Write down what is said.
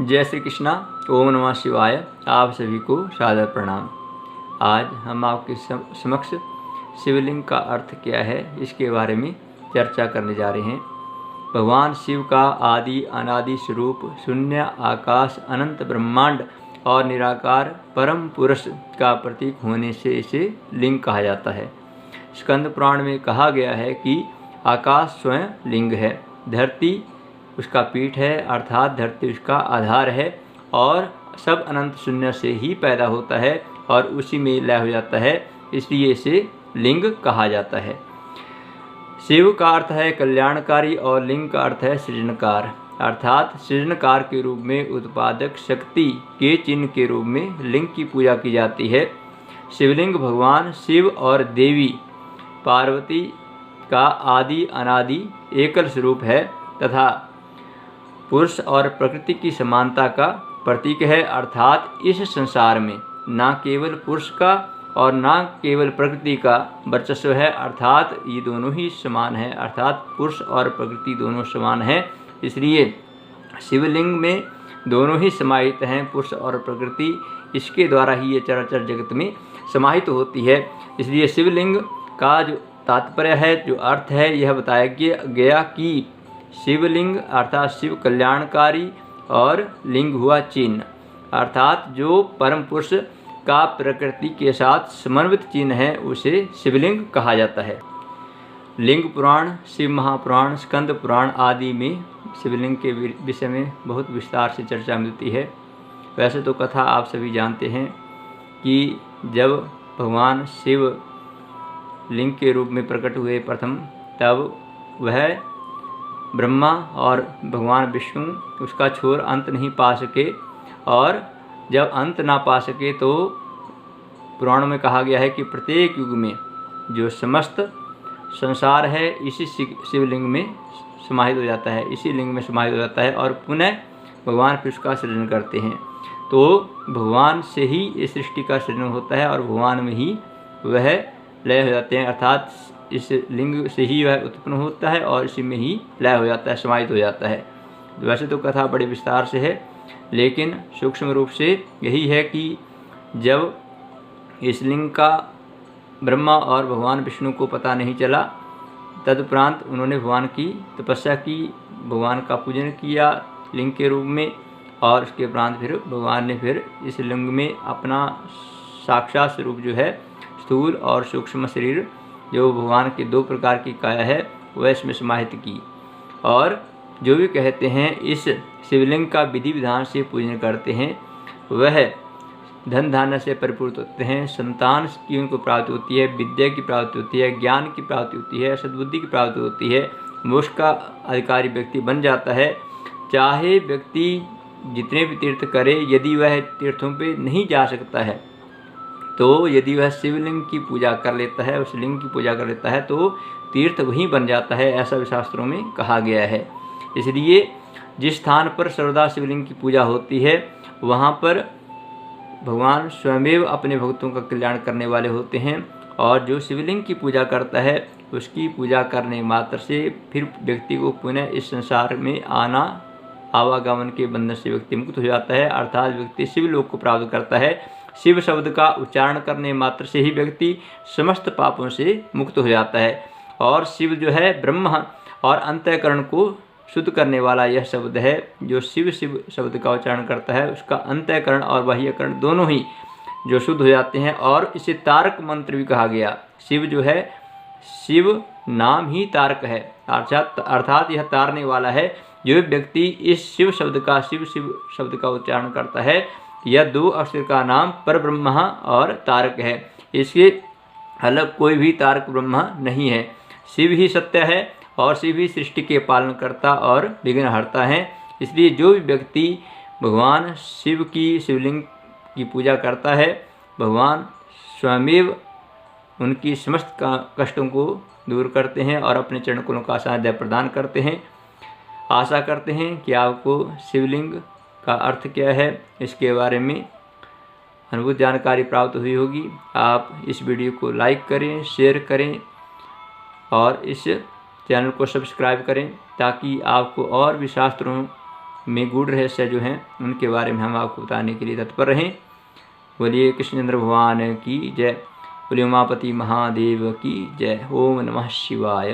जय श्री कृष्णा। ओम नमः शिवाय। आप सभी को सादर प्रणाम। आज हम आपके समक्ष शिवलिंग का अर्थ क्या है इसके बारे में चर्चा करने जा रहे हैं। भगवान शिव का आदि अनादि स्वरूप शून्य आकाश अनंत ब्रह्मांड और निराकार परम पुरुष का प्रतीक होने से इसे लिंग कहा जाता है। स्कंद पुराण में कहा गया है कि आकाश स्वयं लिंग है, धरती उसका पीठ है, अर्थात धरती उसका आधार है और सब अनंत शून्य से ही पैदा होता है और उसी में लय हो जाता है, इसलिए इसे लिंग कहा जाता है। शिव का अर्थ है कल्याणकारी और लिंग का अर्थ है सृजनकार, अर्थात सृजनकार के रूप में उत्पादक शक्ति के चिन्ह के रूप में लिंग की पूजा की जाती है। शिवलिंग भगवान शिव और देवी पार्वती का आदि अनादि एकल स्वरूप है तथा पुरुष और प्रकृति की समानता का प्रतीक है, अर्थात इस संसार में न केवल पुरुष का और न केवल प्रकृति का वर्चस्व है, अर्थात ये दोनों ही समान है, अर्थात पुरुष और प्रकृति दोनों समान हैं। इसलिए शिवलिंग में दोनों ही समाहित हैं, पुरुष और प्रकृति, इसके द्वारा ही ये चराचर जगत में समाहित होती है। इसलिए शिवलिंग का जो तात्पर्य है, जो अर्थ है, यह बताया गया कि शिवलिंग अर्थात शिव कल्याणकारी और लिंग हुआ चिन्ह, अर्थात जो परम पुरुष का प्रकृति के साथ समन्वित चिन्ह है उसे शिवलिंग कहा जाता है। लिंग पुराण, शिव महापुराण, स्कंद पुराण आदि में शिवलिंग के विषय में बहुत विस्तार से चर्चा मिलती है। वैसे तो कथा आप सभी जानते हैं कि जब भगवान शिव लिंग के रूप में प्रकट हुए प्रथम, तब वह ब्रह्मा और भगवान विष्णु उसका छोर अंत नहीं पा सके, और जब अंत ना पा सके तो पुराणों में कहा गया है कि प्रत्येक युग में जो समस्त संसार है इसी शिवलिंग में समाहित हो जाता है, इसी लिंग में समाहित हो जाता है और पुनः भगवान फिर उसका सृजन करते हैं। तो भगवान से ही इस सृष्टि का सृजन होता है और भगवान में ही वह लय हो जाते हैं, अर्थात इस लिंग से ही वह उत्पन्न होता है और इसी में ही लय हो जाता है, समाहित हो जाता है। वैसे तो कथा बड़े विस्तार से है, लेकिन सूक्ष्म रूप से यही है कि जब इस लिंग का ब्रह्मा और भगवान विष्णु को पता नहीं चला, तदुपरांत उन्होंने भगवान की तपस्या की, भगवान का पूजन किया लिंग के रूप में, और उसके उपरांत फिर भगवान ने फिर इस लिंग में अपना साक्षात स्वरूप जो है स्थूल और सूक्ष्म शरीर, जो भगवान के दो प्रकार की काया है, वह इसमें समाहित की। और जो भी कहते हैं इस शिवलिंग का विधि विधान से पूजन करते हैं, वह धन धान्य से परिपूर्ण होते हैं, संतान की उनको प्राप्ति होती है, विद्या की प्राप्ति होती है, ज्ञान की प्राप्ति होती है, सद्बुद्धि की प्राप्ति होती है, मोक्ष का अधिकारी व्यक्ति बन जाता है। चाहे व्यक्ति जितने भी तीर्थ करे, यदि वह तीर्थों पे नहीं जा सकता है तो यदि वह शिवलिंग की पूजा कर लेता है, उस लिंग की पूजा कर लेता है, तो तीर्थ वहीं बन जाता है, ऐसा भी शास्त्रों में कहा गया है। इसलिए जिस स्थान पर सर्वदा शिवलिंग की पूजा होती है, वहाँ पर भगवान स्वयमेव अपने भक्तों का कल्याण करने वाले होते हैं, और जो शिवलिंग की पूजा करता है उसकी पूजा करने मात्र से फिर व्यक्ति को पुनः इस संसार में आना, आवागमन के बंधन से व्यक्ति मुक्त हो जाता है, अर्थात व्यक्ति शिवलोक को प्राप्त करता है। शिव शब्द का उच्चारण करने मात्र से ही व्यक्ति समस्त पापों से मुक्त हो जाता है, और शिव जो है ब्रह्म और अंतःकरण को शुद्ध करने वाला यह शब्द है। जो शिव शिव शब्द का उच्चारण करता है उसका अंतःकरण और बाह्यकरण दोनों ही जो शुद्ध हो जाते हैं, और इसे तारक मंत्र भी कहा गया। शिव जो है, शिव नाम ही तारक है, अर्थात यह तारने वाला है। जो व्यक्ति इस शिव शब्द का उच्चारण करता है, यह दो अक्षर का नाम परब्रह्म और तारक है, इसके अलग कोई भी तारक ब्रह्म नहीं है। शिव ही सत्य है और शिव ही सृष्टि के पालन करता और विघ्नहर्ता हैं। इसलिए जो भी व्यक्ति भगवान शिव की शिवलिंग की पूजा करता है, भगवान स्वयमेव उनकी समस्त कष्टों को दूर करते हैं और अपने चरण कमलों का सानिध्य प्रदान करते हैं। आशा करते हैं कि आपको शिवलिंग का अर्थ क्या है इसके बारे में अनुभूत जानकारी प्राप्त हुई होगी। आप इस वीडियो को लाइक करें, शेयर करें और इस चैनल को सब्सक्राइब करें, ताकि आपको और भी शास्त्रों में गूढ़ रहस्य जो हैं उनके बारे में हम आपको बताने के लिए तत्पर रहें। बोलिए कृष्णचंद्र भगवान की जय। बोलिए उमापति महादेव की जय। ओम नमः शिवाय।